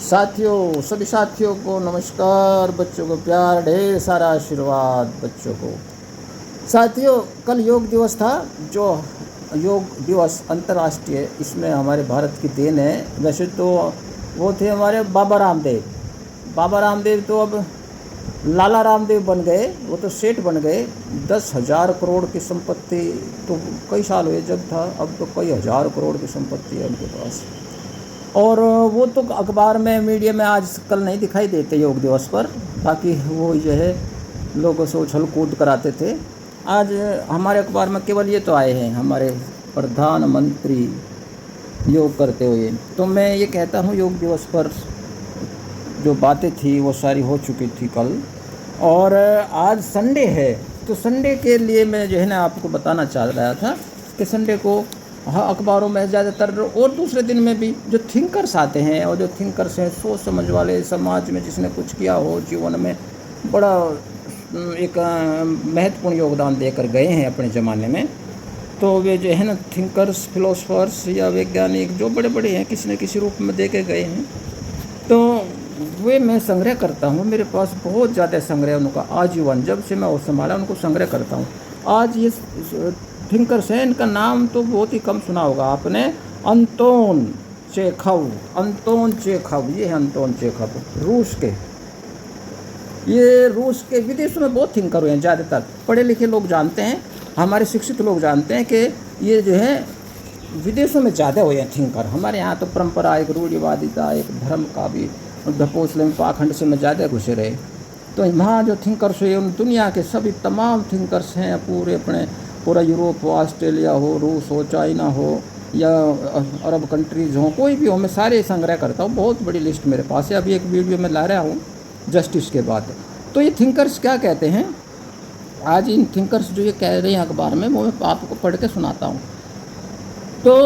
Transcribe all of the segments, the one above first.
साथियों, सभी साथियों को नमस्कार। बच्चों को प्यार, ढेर सारा आशीर्वाद बच्चों को। साथियों, कल योग दिवस था। जो योग दिवस अंतर्राष्ट्रीय, इसमें हमारे भारत की देन है। वैसे तो वो थे हमारे बाबा रामदेव। बाबा रामदेव तो अब लाला रामदेव बन गए। वो तो सेठ बन गए। 10,000 करोड़ की संपत्ति, तो कई साल हुए जब था, अब तो कई हज़ार करोड़ की संपत्ति है उनके पास। और वो तो अखबार में, मीडिया में आज कल नहीं दिखाई देते योग दिवस पर। बाकी वो जो है लोगों से उछल कूद कराते थे। आज हमारे अखबार में केवल ये तो आए हैं, हमारे प्रधानमंत्री योग करते हुए। तो मैं ये कहता हूँ, योग दिवस पर जो बातें थी वो सारी हो चुकी थी कल। और आज संडे है, तो संडे के लिए मैं जो है ना आपको बताना चाह रहा था कि संडे को हाँ अखबारों में ज़्यादातर और दूसरे दिन में भी जो थिंकर्स आते हैं, और जो थिंकर्स हैं सोच समझ वाले, समाज में जिसने कुछ किया हो, जीवन में बड़ा एक महत्वपूर्ण योगदान देकर गए हैं अपने ज़माने में, तो वे जो है ना थिंकर्स, फिलोसफर्स या वैज्ञानिक जो बड़े बड़े हैं, किसी न किसी रूप में दे के गए हैं। तो वे मैं संग्रह करता हूँ। मेरे पास बहुत ज़्यादा संग्रह उनका, आजीवन जब से मैं वो संभाला उनको संग्रह करता हूँ। आज ये थिंकर्स हैं, इनका नाम तो बहुत ही कम सुना होगा आपने। अंतोन चेखव, अंतोन चेखव, ये है अंतोन चेखव, रूस के। ये रूस के, विदेशों में बहुत थिंकर हुए हैं, ज़्यादातर पढ़े लिखे लोग जानते हैं, हमारे शिक्षित लोग जानते हैं कि ये जो है विदेशों में ज़्यादा हुए हैं थिंकर। हमारे यहाँ तो परंपरा, एक रूढ़िवादिता, एक धर्म का भी ढपोसले में, पाखंड से में ज़्यादा घुसे रहे। तो वहाँ जो थिंकर्स हुए, उन दुनिया के सभी तमाम थिंकर्स हैं, पूरे अपने पूरा यूरोप हो, ऑस्ट्रेलिया हो, रूस हो, चाइना हो, या अरब कंट्रीज़ हों, कोई भी हो, मैं सारे संग्रह करता हूँ। बहुत बड़ी लिस्ट मेरे पास है। अभी एक वीडियो में ला रहा हूँ जस्टिस के बाद। तो ये थिंकर्स क्या कहते हैं, आज इन थिंकर्स जो ये कह रहे हैं अखबार में, वो मैं आपको पढ़ के सुनाता हूँ। तो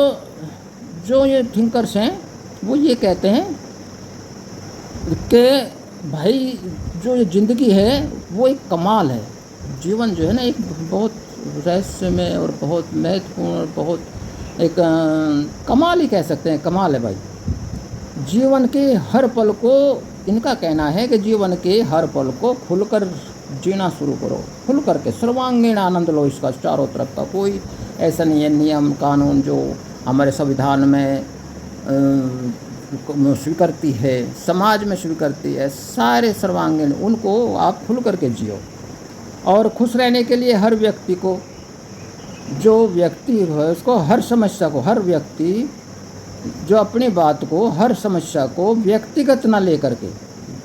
जो ये थिंकर्स हैं वो ये कहते हैं कि भाई जो ये ज़िंदगी है वो एक कमाल है। जीवन जो है ना एक बहुत रहस्यमय और बहुत महत्वपूर्ण और बहुत एक कमाल ही कह सकते हैं, कमाल है भाई। जीवन के हर पल को, इनका कहना है कि जीवन के हर पल को खुलकर जीना शुरू करो, खुल करके सर्वांगीण आनंद लो इसका, चारों तरफ का। कोई ऐसा नहीं है नियम कानून जो हमारे संविधान में स्वीकृति है, समाज में स्वीकृति है, सारे सर्वांगीण, उनको आप खुल करके जियो। और खुश रहने के लिए हर व्यक्ति को, जो व्यक्ति है उसको हर समस्या को, हर व्यक्ति जो अपनी बात को, हर समस्या को व्यक्तिगत ना ले करके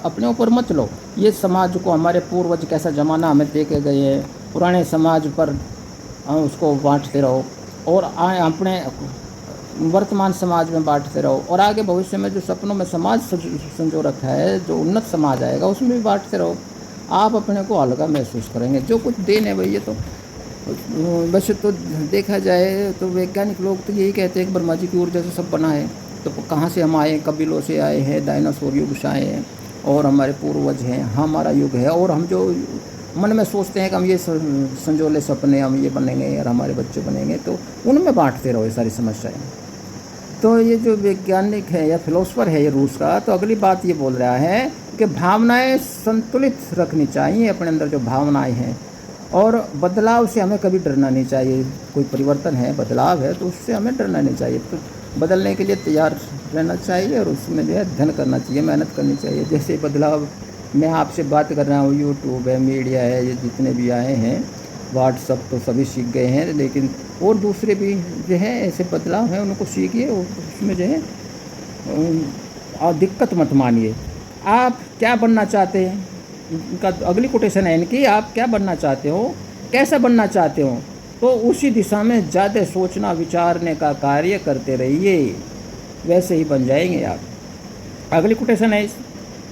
अपने ऊपर मत लो। ये समाज को, हमारे पूर्वज कैसा ज़माना हमें दे के गए हैं, पुराने समाज पर उसको बांटते रहो, और अपने वर्तमान समाज में बांटते रहो, और आगे भविष्य में जो सपनों में समाज संजो रखा है, जो उन्नत समाज आएगा, उसमें भी बांटते रहो। आप अपने को हल्का महसूस करेंगे। जो कुछ देन है भैया, तो वैसे तो देखा जाए तो वैज्ञानिक लोग तो यही कहते हैं कि ब्रह्मा जी की ऊर्जा से सब बना है। तो कहाँ से हम आए, कबीलों से आए हैं, डायनासोर युग से आए हैं, और हमारे पूर्वज हैं, हमारा युग है। और हम जो मन में सोचते हैं कि हम ये संजोले सपने, हम ये बनेंगे और हमारे बच्चे बनेंगे, तो उनमें बांटते रहो ये सारी समस्याएं। तो ये जो वैज्ञानिक है या फिलोसफर है ये रूस का, तो अगली बात ये बोल रहा है कि भावनाएं संतुलित रखनी चाहिए, अपने अंदर जो भावनाएं हैं, और बदलाव से हमें कभी डरना नहीं चाहिए। कोई परिवर्तन है, बदलाव है, तो उससे हमें डरना नहीं चाहिए। तो बदलने के लिए तैयार रहना चाहिए, और उसमें जो है अध्ययन करना चाहिए, मेहनत करनी चाहिए। जैसे बदलाव, मैं आपसे बात कर रहा हूँ, यूट्यूब है, मीडिया है, ये जितने भी आए हैं, व्हाट्सअप, तो सभी सीख गए हैं, लेकिन और दूसरे भी जो है ऐसे बदलाव हैं, उनको सीखिए, उसमें जो है और दिक्कत मत मानिए। आप क्या बनना चाहते हैं, इनका अगली कोटेशन है इनकी, आप क्या बनना चाहते हो, कैसा बनना चाहते हो, तो उसी दिशा में ज़्यादा सोचना विचारने का कार्य करते रहिए, वैसे ही बन जाएंगे आप। अगली कोटेशन है,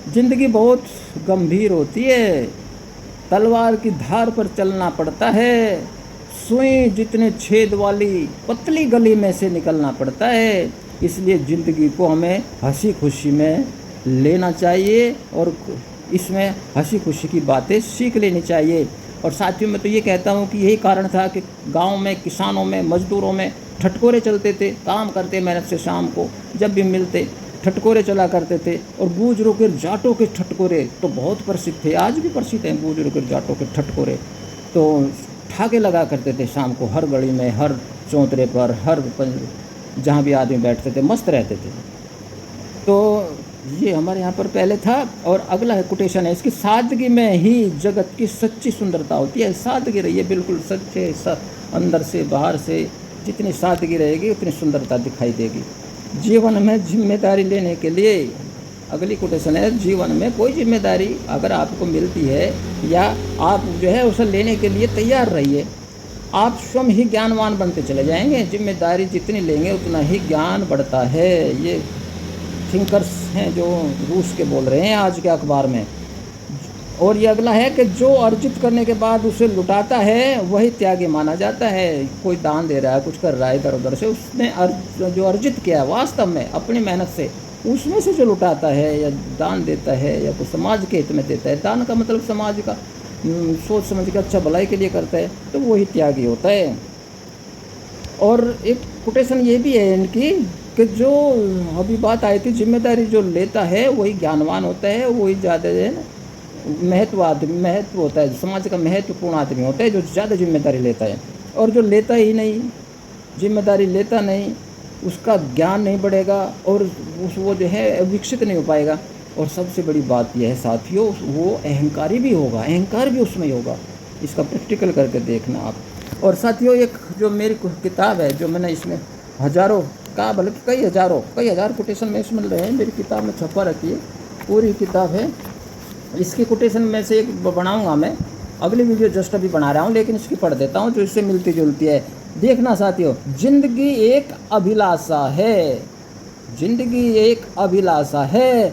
ज़िंदगी बहुत गंभीर होती है, तलवार की धार पर चलना पड़ता है, सुई जितने छेद वाली पतली गली में से निकलना पड़ता है। इसलिए ज़िंदगी को हमें हंसी खुशी में लेना चाहिए, और इसमें हंसी खुशी की बातें सीख लेनी चाहिए। और साथियों, मैं तो ये कहता हूँ कि यही कारण था कि गांव में किसानों में, मजदूरों में ठटकोरे चलते थे, काम करते मेहनत से शाम को जब भी मिलते, ठटकोरे चला करते थे। और गुजरों के जाटों के ठटकोरे तो बहुत प्रसिद्ध थे, आज भी प्रसिद्ध हैं गुजरों के जाटों के ठटकोरे। तो ठाके लगा करते थे शाम को, हर गली में, हर चौतरे पर, जहाँ भी आदमी बैठते थे, मस्त रहते थे। तो ये हमारे यहाँ पर पहले था। और अगला है कोटेशन है इसकी, सादगी में ही जगत की सच्ची सुंदरता होती है। सादगी रहिए, बिल्कुल सच्चे, अंदर से बाहर से जितनी सादगी रहेगी उतनी सुंदरता दिखाई देगी। जीवन में जिम्मेदारी लेने के लिए, अगली कोटेशन है, जीवन में कोई जिम्मेदारी अगर आपको मिलती है या आप जो है उसे लेने के लिए तैयार रहिए, आप स्वयं ही ज्ञानवान बनते चले जाएंगे। जिम्मेदारी जितनी लेंगे उतना ही ज्ञान बढ़ता है। ये थिंकर्स हैं जो रूस के बोल रहे हैं आज के अखबार में। और ये अगला है कि जो अर्जित करने के बाद उसे लुटाता है वही त्यागी माना जाता है। कोई दान दे रहा है, कुछ कर रहा है इधर उधर से, उसने जो अर्जित किया वास्तव में अपनी मेहनत से, उसमें से जो लुटाता है या दान देता है या कुछ समाज के हित में देता है, दान का मतलब समाज का सोच समझ के अच्छा भलाई के लिए करता है, तो वही त्यागी होता है। और एक कोटेशन ये भी है इनकी कि जो अभी बात आई थी, जिम्मेदारी जो लेता है वही ज्ञानवान होता है, वही ज़्यादा महत्व होता है, समाज का महत्वपूर्ण आदमी होता है जो ज़्यादा जिम्मेदारी लेता है। और जो लेता ही नहीं, जिम्मेदारी लेता नहीं, उसका ज्ञान नहीं बढ़ेगा और वो जो है विकसित नहीं हो पाएगा। और सबसे बड़ी बात यह है साथियों, वो अहंकारी भी होगा, अहंकार भी उसमें ही होगा। इसका प्रैक्टिकल करके देखना आप। और साथियों एक जो मेरी किताब है, जो मैंने इसमें हज़ारों का बल्कि कई हज़ार कोटेशन में इसमें रहे हैं, मेरी किताब में छपा रखी है, पूरी किताब है। इसकी कोटेशन में से एक बनाऊंगा मैं, अगली वीडियो जस्ट अभी बना रहा हूँ, लेकिन इसकी पढ़ देता हूँ जो इससे मिलती जुलती है। देखना साथियों, जिंदगी एक अभिलाषा है, जिंदगी एक अभिलाषा है,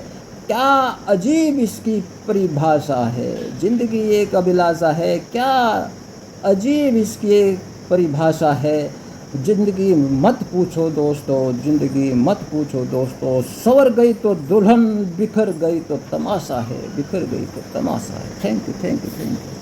क्या अजीब इसकी परिभाषा है। जिंदगी एक अभिलाषा है, क्या अजीब इसकी एक परिभाषा है। जिंदगी मत पूछो दोस्तों, जिंदगी मत पूछो दोस्तों, संवर गई तो दुल्हन, बिखर गई तो तमाशा है, बिखर गई तो तमाशा है। Thank you, thank you, thank you.